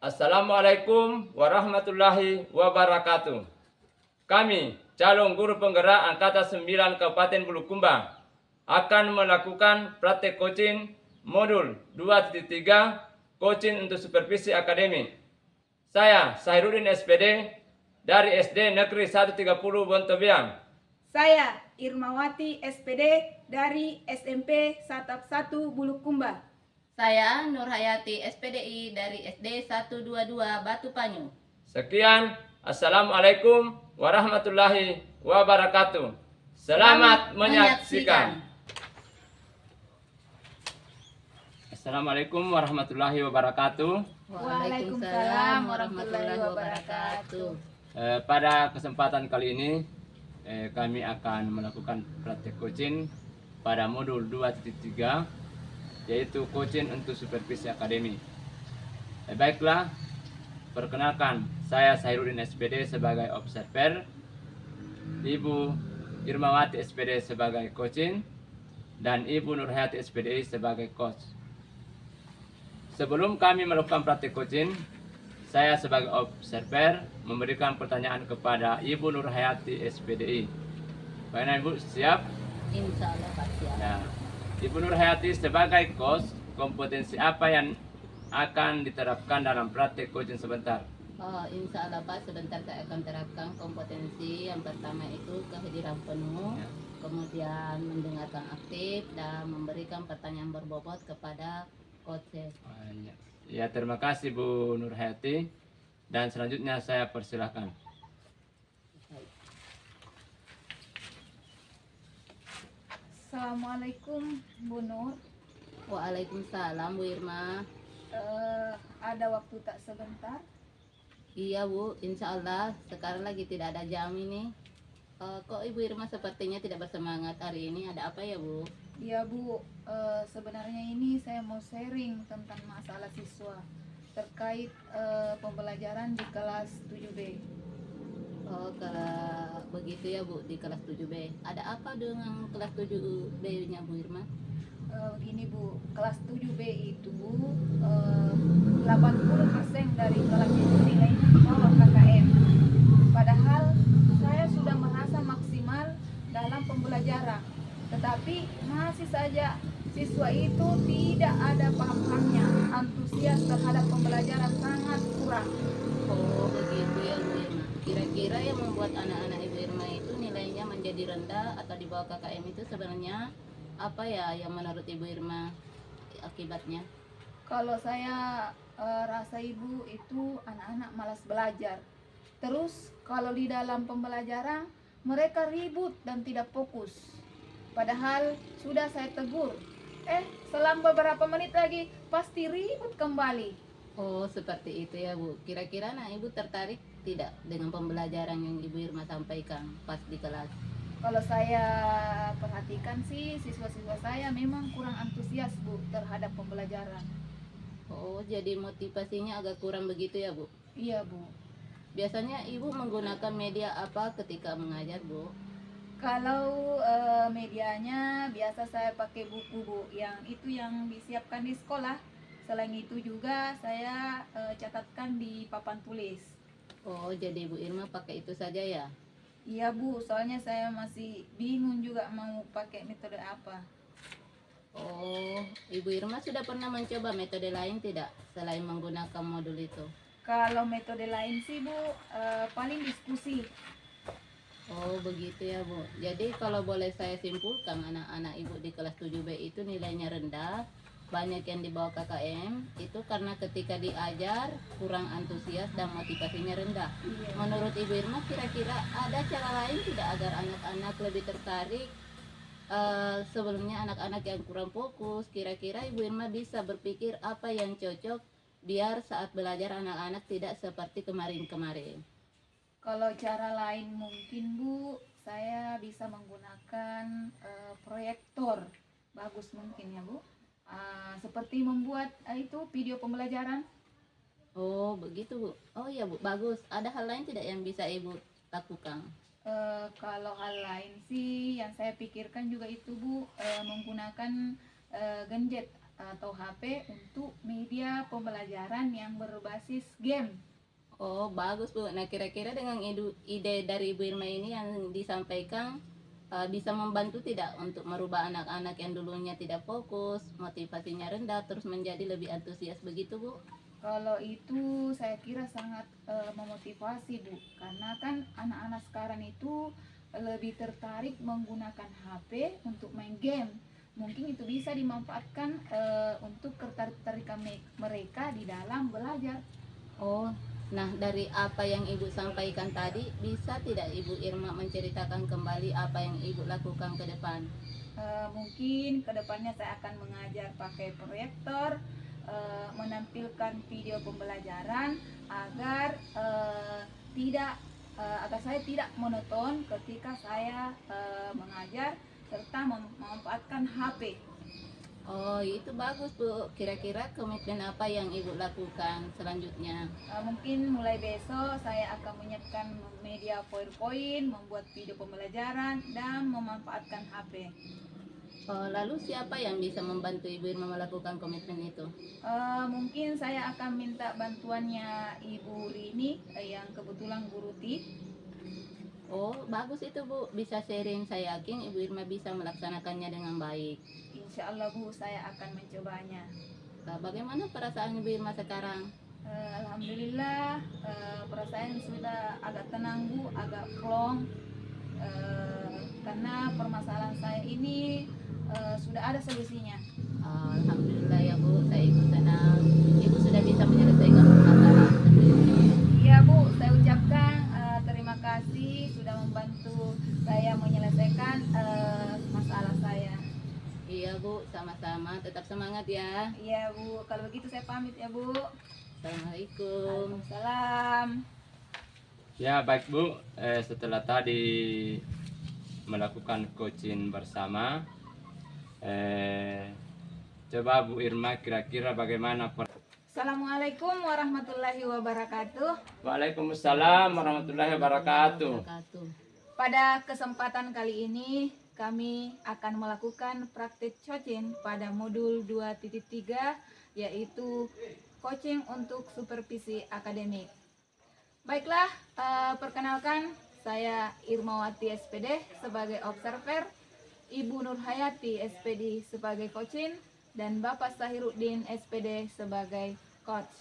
Assalamualaikum warahmatullahi wabarakatuh. Kami, calon guru penggerak Angkatan 9 Kabupaten Bulukumba, akan melakukan praktek coaching modul 2.3 coaching untuk supervisi akademik. Saya, Sairudin SPD, dari SD Negeri 130 Bontobiang. Saya, Irmawati SPD, dari SMP Satap 1 Bulukumba. Saya Nurhayati SPDI dari SD 122 Batu Panyu. Sekian, Assalamualaikum warahmatullahi wabarakatuh. Selamat menyaksikan. Assalamualaikum warahmatullahi wabarakatuh. Waalaikumsalam warahmatullahi wabarakatuh. Pada kesempatan kali ini kami akan melakukan praktek coaching pada modul 2.3, yaitu coaching untuk supervisi akademik. Baiklah, perkenalkan, saya Sairudin SPD sebagai observer, Ibu Irmawati SPD sebagai coaching, dan Ibu Nurhayati SPD sebagai coach. Sebelum kami melakukan praktik coaching, saya sebagai observer memberikan pertanyaan kepada Ibu Nurhayati SPDI. Bagaimana Ibu, siap? Insya Allah Pak siap. Ya. Ibu Nurhayati sebagai coach, kompetensi apa yang akan diterapkan dalam praktik coaching sebentar? Insya Allah Pak, sebentar saya akan terapkan kompetensi. Yang pertama itu kehadiran penuh, Ya. kemudian mendengarkan aktif dan memberikan pertanyaan berbobot kepada coach. Ya, terima kasih Bu Nurhayati. Dan selanjutnya saya persilahkan. Assalamualaikum Bu Nur. Waalaikumsalam Bu Irma. Ada waktu tak sebentar? Iya Bu, insya Allah sekarang lagi tidak ada jam ini. Kok Ibu Irma sepertinya tidak bersemangat hari ini, ada apa ya Bu? Iya Bu, sebenarnya ini saya mau sharing tentang masalah siswa terkait pembelajaran di kelas 7B. Oh, kalau begitu ya Bu, di kelas 7B. Ada apa dengan kelas 7B-nya Bu Irma? Begini Bu, kelas 7B itu 80% dari kelas itu nilainya di bawah KKM. Padahal saya sudah merasa maksimal dalam pembelajaran, tetapi masih saja siswa itu tidak ada paham-pahamnya, antusias terhadap pembelajaran sangat kurang. Oh, begitu ya Bu Irma. Kira-kira yang membuat anak-anak Ibu Irma itu nilainya menjadi rendah atau di bawah KKM itu sebenarnya apa ya yang menurut Ibu Irma akibatnya? Kalau saya rasa Ibu itu anak-anak malas belajar. Terus kalau di dalam pembelajaran mereka ribut dan tidak fokus. Padahal sudah saya tegur. Selang beberapa menit lagi pasti ribut kembali. Oh, seperti itu ya Bu. Kira-kira Ibu tertarik tidak dengan pembelajaran yang Ibu Irma sampaikan pas di kelas? Kalau saya perhatikan sih siswa-siswa saya memang kurang antusias Bu terhadap pembelajaran. Oh, jadi motivasinya agak kurang begitu ya Bu? Iya Bu. Biasanya Ibu menggunakan media apa ketika mengajar Bu? Kalau medianya biasa saya pakai buku Bu, yang itu yang disiapkan di sekolah. Selain itu juga saya catatkan di papan tulis. Oh, jadi Bu Irma pakai itu saja ya? Iya Bu, soalnya saya masih bingung juga mau pakai metode apa. Oh, Ibu Irma sudah pernah mencoba metode lain tidak selain menggunakan modul itu? Kalau metode lain sih Bu, paling diskusi. Oh, begitu ya Bu. Jadi kalau boleh saya simpulkan, anak-anak Ibu di kelas 7B itu nilainya rendah, banyak yang di bawah KKM, itu karena ketika diajar kurang antusias dan motivasinya rendah. Iya. Menurut Ibu Irma, kira-kira ada cara lain tidak agar anak-anak lebih tertarik? Sebelumnya anak-anak yang kurang fokus, kira-kira Ibu Irma bisa berpikir apa yang cocok biar saat belajar anak-anak tidak seperti kemarin-kemarin. Kalau cara lain mungkin Bu, saya bisa menggunakan proyektor. Bagus mungkin ya Bu. Seperti membuat itu video pembelajaran. Oh, begitu Bu. Oh iya Bu, bagus. Ada hal lain tidak yang bisa Ibu lakukan? Kalau hal lain sih yang saya pikirkan juga itu Bu, menggunakan gadget atau HP untuk media pembelajaran yang berbasis game. Oh, bagus Bu. Nah, kira-kira dengan ide dari Ibu Irma ini yang disampaikan bisa membantu tidak untuk merubah anak-anak yang dulunya tidak fokus, motivasinya rendah, terus menjadi lebih antusias begitu Bu? Kalau itu saya kira sangat memotivasi Bu, karena kan anak-anak sekarang itu lebih tertarik menggunakan HP untuk main game. Mungkin itu bisa dimanfaatkan untuk ketertarikan mereka di dalam belajar. Oh, nah dari apa yang Ibu sampaikan tadi, bisa tidak Ibu Irma menceritakan kembali apa yang Ibu lakukan ke depan? Mungkin kedepannya saya akan mengajar pakai proyektor, menampilkan video pembelajaran agar agar saya tidak monoton ketika saya mengajar serta memanfaatkan HP. Oh, itu bagus Bu. Kira-kira komitmen apa yang Ibu lakukan selanjutnya? Mungkin mulai besok saya akan menyiapkan media PowerPoint, membuat video pembelajaran, dan memanfaatkan HP. Oh, lalu siapa yang bisa membantu Ibu Irma melakukan komitmen itu? Mungkin saya akan minta bantuannya Ibu Rini yang kebetulan guru TIP. Oh, bagus itu Bu. Bisa sharing, saya yakin Ibu Irma bisa melaksanakannya dengan baik. Insya Allah Bu, saya akan mencobanya. Nah, bagaimana perasaan Ibu Irma sekarang? Alhamdulillah, perasaan sudah agak tenang Bu, agak plong, karena permasalahan saya ini sudah ada solusinya. Alhamdulillah ya Bu, saya ikut senang. Ibu sudah bisa menyelesaikan masalah sendiri. Iya Bu, saya ucapkan terima kasih sudah membantu saya menyelesaikan masalah saya. Iya Bu, sama-sama. Tetap semangat ya. Iya Bu, kalau begitu saya pamit ya Bu. Assalamualaikum. Waalaikumsalam. Ya baik Bu, setelah tadi melakukan coaching bersama, coba Bu Irma kira-kira bagaimana? Assalamualaikum warahmatullahi wabarakatuh. Waalaikumsalam warahmatullahi wabarakatuh. Pada kesempatan kali ini kami akan melakukan praktik coaching pada modul 2.3, yaitu coaching untuk supervisi akademik. Baiklah, perkenalkan saya Irmawati SPD sebagai observer, Ibu Nurhayati SPD sebagai coaching, dan Bapak Sahiruddin SPD sebagai coach.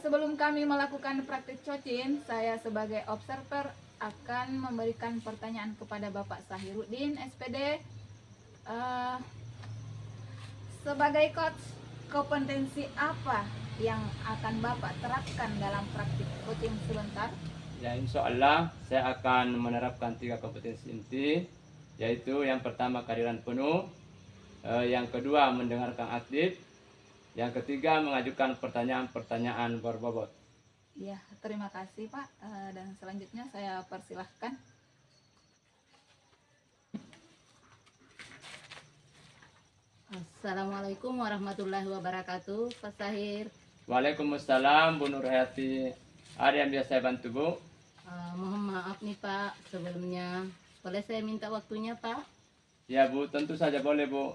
Sebelum kami melakukan praktik coaching, saya sebagai observer akan memberikan pertanyaan kepada Bapak Sahiruddin SPD. Sebagai coach, kompetensi apa yang akan Bapak terapkan dalam praktik coaching sebentar? Ya insya Allah saya akan menerapkan 3 kompetensi inti, yaitu yang pertama kehadiran penuh, yang kedua mendengarkan aktif, yang ketiga mengajukan pertanyaan-pertanyaan berbobot. Ya, terima kasih Pak. Dan selanjutnya saya persilahkan. Assalamualaikum warahmatullahi wabarakatuh, Pak Sahir. Waalaikumsalam Bu Nurhayati. Ada yang biasa saya bantu Bu? Mohon maaf nih Pak, sebelumnya boleh saya minta waktunya Pak? Ya Bu, tentu saja boleh Bu.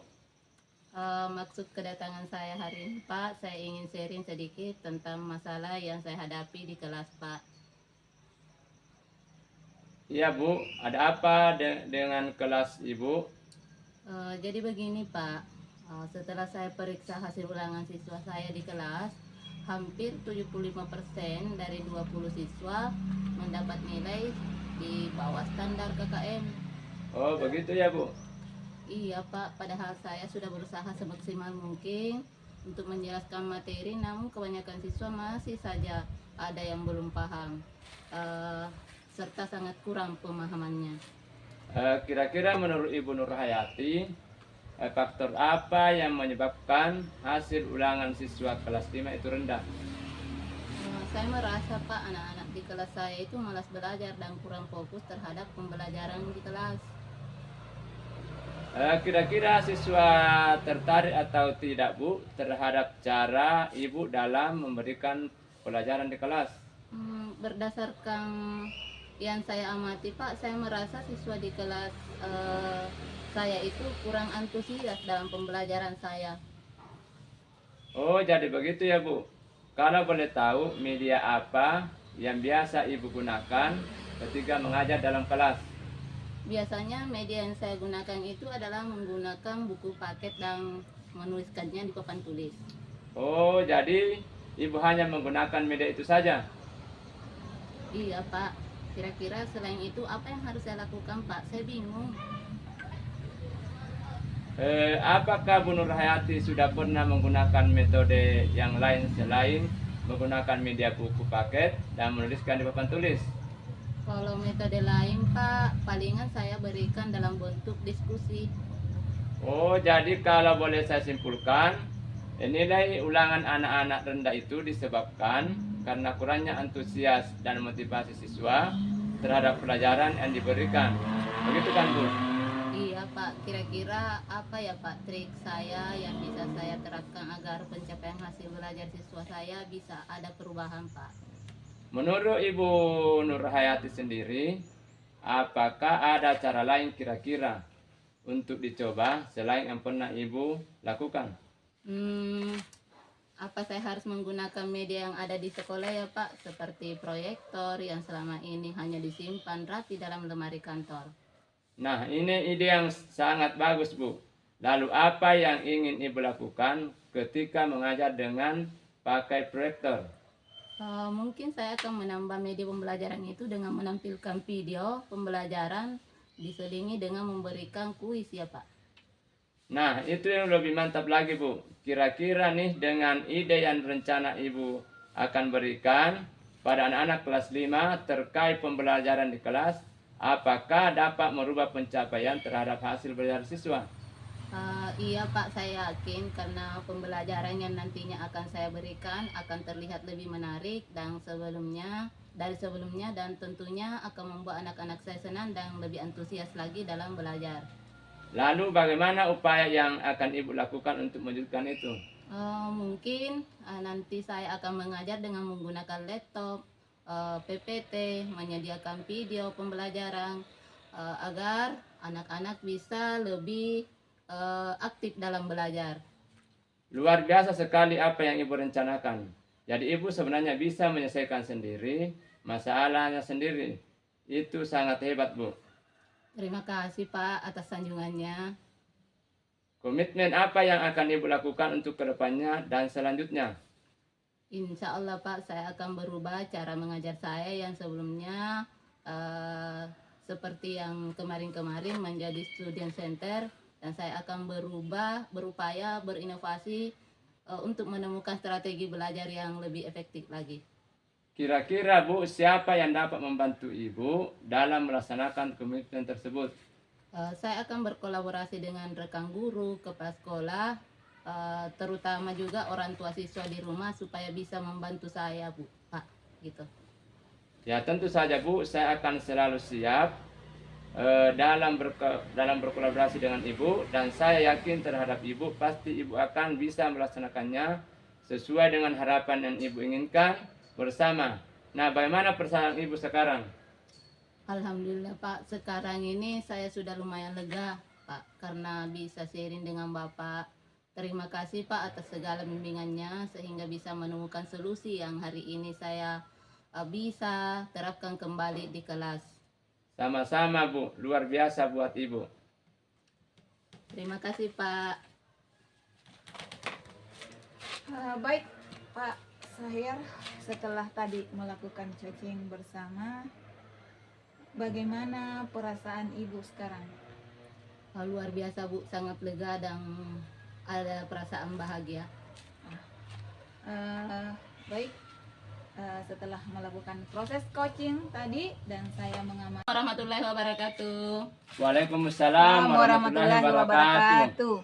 Maksud kedatangan saya hari ini Pak, saya ingin sharing sedikit tentang masalah yang saya hadapi di kelas Pak. Iya Bu, ada apa dengan kelas Ibu? Jadi begini Pak, setelah saya periksa hasil ulangan siswa saya di kelas, hampir 75% dari 20 siswa mendapat nilai di bawah standar KKM. Oh begitu ya Bu? Iya Pak, padahal saya sudah berusaha semaksimal mungkin untuk menjelaskan materi, namun kebanyakan siswa masih saja ada yang belum paham, serta sangat kurang pemahamannya. Kira-kira menurut Ibu Nurhayati, faktor apa yang menyebabkan hasil ulangan siswa kelas 5 itu rendah? Saya merasa Pak, anak-anak di kelas saya itu malas belajar dan kurang fokus terhadap pembelajaran di kelas. Kira-kira siswa tertarik atau tidak Bu terhadap cara Ibu dalam memberikan pelajaran di kelas? Berdasarkan yang saya amati Pak, saya merasa siswa di kelas saya itu kurang antusias dalam pembelajaran saya. Oh, jadi begitu ya Bu. Kalau boleh tahu, media apa yang biasa Ibu gunakan ketika mengajar dalam kelas? Biasanya media yang saya gunakan itu adalah menggunakan buku paket dan menuliskannya di papan tulis. Oh, jadi Ibu hanya menggunakan media itu saja? Iya Pak, kira-kira selain itu apa yang harus saya lakukan Pak? Saya bingung. Apakah Bu Nur Hayati sudah pernah menggunakan metode yang lain selain menggunakan media buku paket dan menuliskan di papan tulis? Kalau metode lain Pak, palingan saya berikan dalam bentuk diskusi. Oh, jadi kalau boleh saya simpulkan, nilai ulangan anak-anak rendah itu disebabkan karena kurangnya antusias dan motivasi siswa terhadap pelajaran yang diberikan. Begitu kan, Bu? Iya Pak, kira-kira apa ya Pak trik saya yang bisa saya terapkan agar pencapaian hasil belajar siswa saya bisa ada perubahan Pak? Menurut Ibu Nur Hayati sendiri, apakah ada cara lain kira-kira untuk dicoba selain yang pernah Ibu lakukan? Apa saya harus menggunakan media yang ada di sekolah ya Pak? Seperti proyektor yang selama ini hanya disimpan rapi dalam lemari kantor. Nah, ini ide yang sangat bagus, Bu. Lalu apa yang ingin Ibu lakukan ketika mengajar dengan pakai proyektor? Mungkin saya akan menambah media pembelajaran itu dengan menampilkan video pembelajaran diselingi dengan memberikan kuis ya Pak. Nah, itu yang lebih mantap lagi, Bu. Kira-kira nih dengan ide yang rencana Ibu akan berikan pada anak-anak kelas 5 terkait pembelajaran di kelas, apakah dapat merubah pencapaian terhadap hasil belajar siswa? Iya Pak, saya yakin karena pembelajaran yang nantinya akan saya berikan akan terlihat lebih menarik dari sebelumnya dan tentunya akan membuat anak-anak saya senang dan lebih antusias lagi dalam belajar. Lalu bagaimana upaya yang akan Ibu lakukan untuk mewujudkan itu? Mungkin nanti saya akan mengajar dengan menggunakan laptop, PPT, menyediakan video pembelajaran agar anak-anak bisa lebih aktif dalam belajar. Luar biasa sekali apa yang Ibu rencanakan. Jadi Ibu sebenarnya bisa menyelesaikan sendiri masalahnya sendiri. Itu sangat hebat, Bu. Terima kasih Pak atas sanjungannya. Komitmen apa yang akan Ibu lakukan untuk kedepannya dan selanjutnya? Insya Allah Pak, saya akan berubah cara mengajar saya yang sebelumnya seperti yang kemarin-kemarin menjadi student center, dan saya akan berupaya berinovasi untuk menemukan strategi belajar yang lebih efektif lagi. Kira-kira Bu, siapa yang dapat membantu Ibu dalam melaksanakan komitmen tersebut? Saya akan berkolaborasi dengan rekan guru, kepala sekolah, terutama juga orang tua siswa di rumah supaya bisa membantu saya Bu, Pak, gitu. Ya tentu saja Bu, saya akan selalu siap dalam berkolaborasi dengan Ibu, dan saya yakin terhadap Ibu pasti Ibu akan bisa melaksanakannya sesuai dengan harapan yang Ibu inginkan bersama. Nah, bagaimana perasaan Ibu sekarang? Alhamdulillah Pak, sekarang ini saya sudah lumayan lega Pak karena bisa sharing dengan Bapak. Terima kasih Pak atas segala bimbingannya sehingga bisa menemukan solusi yang hari ini saya bisa terapkan kembali di kelas. Sama-sama Bu, luar biasa buat Ibu. Terima kasih Pak. Baik Pak Sahir, setelah tadi melakukan coaching bersama, bagaimana perasaan Ibu sekarang? Luar biasa Bu, sangat lega dan ada perasaan bahagia. Baik, setelah melakukan proses coaching tadi dan saya mengamati. Warahmatullahi wabarakatuh. Waalaikumsalam warahmatullahi wabarakatuh.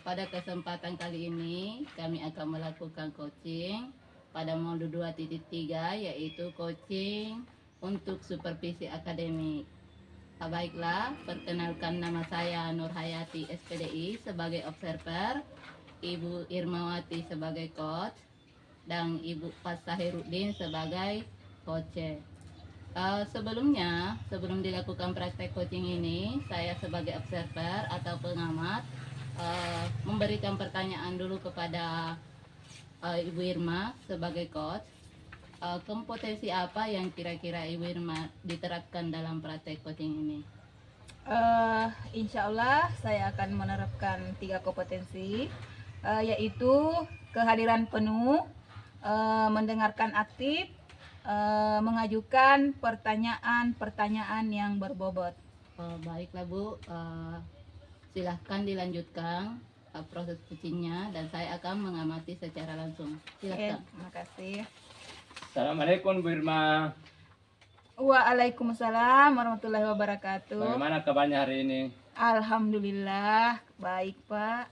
Pada kesempatan kali ini kami akan melakukan coaching pada modul 2.3 yaitu coaching untuk supervisi akademik. Baiklah, perkenalkan nama saya Nur Hayati SPDI sebagai observer, Ibu Irmawati sebagai coach, dan Ibu Pas Sahiruddin sebagai coach. Sebelumnya, sebelum dilakukan praktek coaching ini, saya sebagai observer atau pengamat memberikan pertanyaan dulu kepada Ibu Irma sebagai coach. Kompetensi apa yang kira-kira Ibu Irma diterapkan dalam praktek coaching ini? Insya Allah saya akan menerapkan 3 kompetensi, yaitu kehadiran penuh, mendengarkan aktif, mengajukan pertanyaan-pertanyaan yang berbobot. Baiklah Bu, silahkan dilanjutkan proses coachingnya dan saya akan mengamati secara langsung. Oke, Silahkan. terima kasih. Assalamualaikum Bu Irma. Waalaikumsalam warahmatullahi wabarakatuh. Bagaimana kabarnya hari ini? Alhamdulillah baik Pak.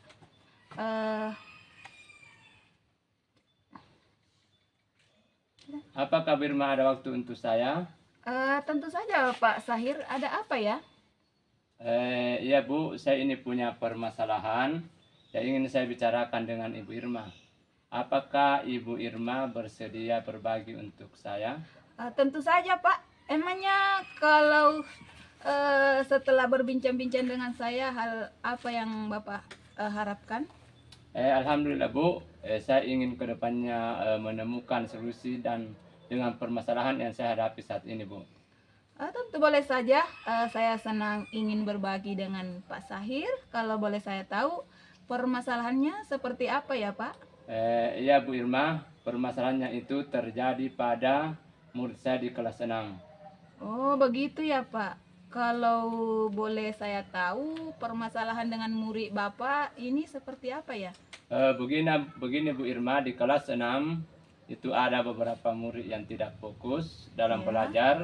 Apakah Bu Irma ada waktu untuk saya? Tentu saja Pak Sahir, ada apa ya? Iya Bu, saya ini punya permasalahan yang ingin saya bicarakan dengan Ibu Irma. Apakah Ibu Irma bersedia berbagi untuk saya? Tentu saja Pak. Emangnya kalau setelah berbincang-bincang dengan saya, hal apa yang Bapak harapkan? Alhamdulillah Bu, saya ingin kedepannya menemukan solusi dan dengan permasalahan yang saya hadapi saat ini Bu. Tentu boleh saja. Saya senang ingin berbagi dengan Pak Sahir. Kalau boleh saya tahu permasalahannya seperti apa ya Pak? Iya Bu Irma, permasalahannya itu terjadi pada murid saya di kelas 6. Oh begitu ya Pak. Kalau boleh saya tahu permasalahan dengan murid Bapak ini seperti apa ya? Begini Bu Irma, di kelas 6 itu ada beberapa murid yang tidak fokus dalam Ya. belajar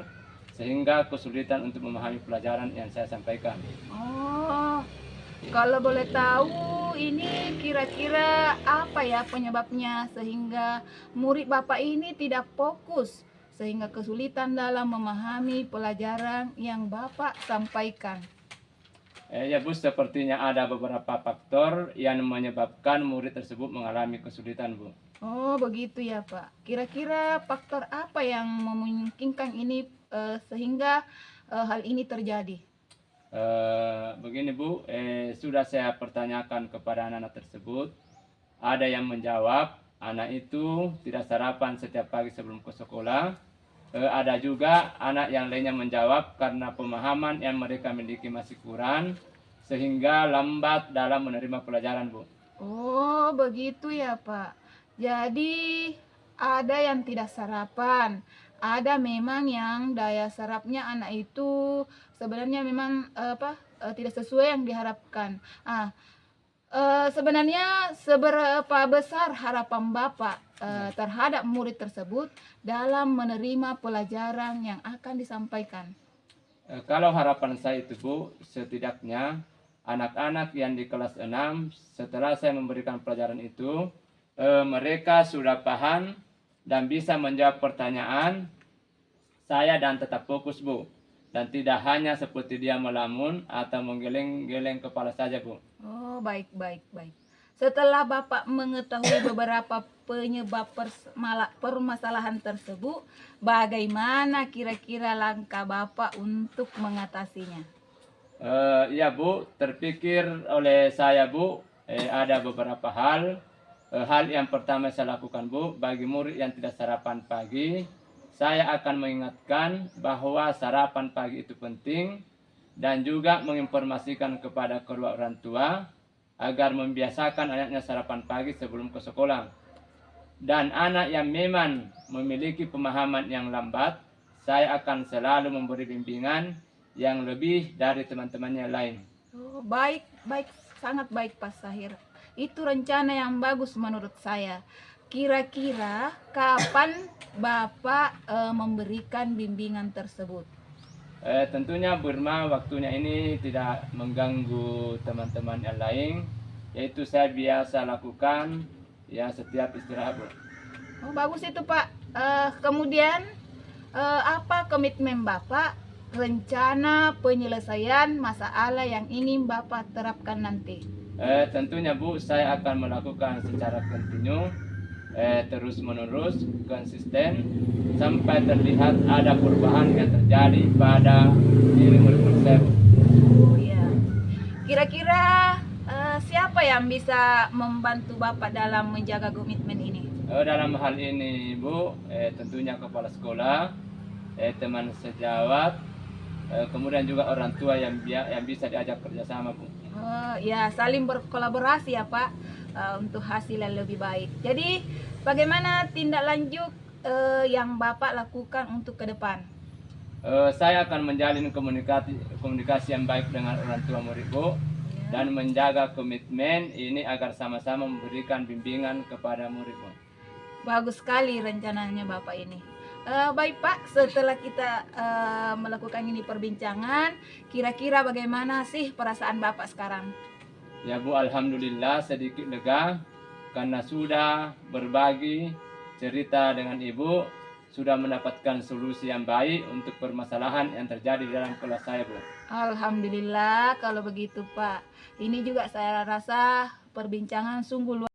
sehingga kesulitan untuk memahami pelajaran yang saya sampaikan. Oh, kalau boleh tahu ini kira-kira apa ya penyebabnya sehingga murid Bapak ini tidak fokus sehingga kesulitan dalam memahami pelajaran yang Bapak sampaikan? Ya Bu, sepertinya ada beberapa faktor yang menyebabkan murid tersebut mengalami kesulitan Bu. Oh, begitu ya Pak. Kira-kira faktor apa yang memungkinkan ini sehingga hal ini terjadi? Begini Bu, sudah saya pertanyakan kepada anak-anak tersebut. Ada yang menjawab anak itu tidak sarapan setiap pagi sebelum ke sekolah. Ada juga anak yang lainnya menjawab karena pemahaman yang mereka miliki masih kurang sehingga lambat dalam menerima pelajaran Bu. Oh, begitu ya Pak. Jadi ada yang tidak sarapan, ada memang yang daya sarafnya anak itu sebenarnya memang tidak sesuai yang diharapkan. Sebenarnya seberapa besar harapan Bapak terhadap murid tersebut dalam menerima pelajaran yang akan disampaikan? Kalau harapan saya itu Bu, setidaknya anak-anak yang di kelas 6 setelah saya memberikan pelajaran itu mereka sudah paham dan bisa menjawab pertanyaan saya dan tetap fokus Bu, dan tidak hanya seperti dia melamun atau menggeleng-geleng kepala saja Bu. Oh, baik. Setelah Bapak mengetahui beberapa penyebab permasalahan tersebut, bagaimana kira-kira langkah Bapak untuk mengatasinya? Ya Bu, terpikir oleh saya Bu, ada beberapa hal. Hal yang pertama saya lakukan Bu, bagi murid yang tidak sarapan pagi, saya akan mengingatkan bahwa sarapan pagi itu penting dan juga menginformasikan kepada kedua orang tua agar membiasakan anaknya sarapan pagi sebelum ke sekolah. Dan anak yang memang memiliki pemahaman yang lambat, saya akan selalu memberi bimbingan yang lebih dari teman-temannya lain. Oh, baik, sangat baik Pak Sahir. Itu rencana yang bagus menurut saya. Kira-kira kapan Bapak memberikan bimbingan tersebut? Tentunya Bu Irma, waktunya ini tidak mengganggu teman-teman yang lain, yaitu saya biasa lakukan ya setiap istirahat Bu. Oh, bagus itu Pak. Kemudian apa komitmen Bapak, rencana penyelesaian masalah yang ingin Bapak terapkan nanti? Tentunya Bu, saya akan melakukan secara kontinu terus menerus konsisten sampai terlihat ada perubahan yang terjadi pada diri murid-murid saya, Bu. Oh ya. Kira-kira siapa yang bisa membantu Bapak dalam menjaga komitmen ini? Dalam hal ini, Bu, tentunya kepala sekolah, teman sejawat, kemudian juga orang tua yang bisa diajak kerjasama, Bu. Oh ya, saling berkolaborasi ya Pak, untuk hasil yang lebih baik. Jadi bagaimana tindak lanjut yang Bapak lakukan untuk ke depan? Saya akan menjalin komunikasi yang baik dengan orang tua murid, Bu, dan menjaga komitmen ini agar sama-sama memberikan bimbingan kepada murid, Bu. Bagus sekali rencananya Bapak ini. Baik Pak, setelah kita melakukan ini perbincangan, kira-kira bagaimana sih perasaan Bapak sekarang? Ya, Bu, alhamdulillah sedikit lega karena sudah berbagi cerita dengan Ibu, sudah mendapatkan solusi yang baik untuk permasalahan yang terjadi dalam kelas saya, Bu. Alhamdulillah kalau begitu Pak. Ini juga saya rasa perbincangan sungguh luar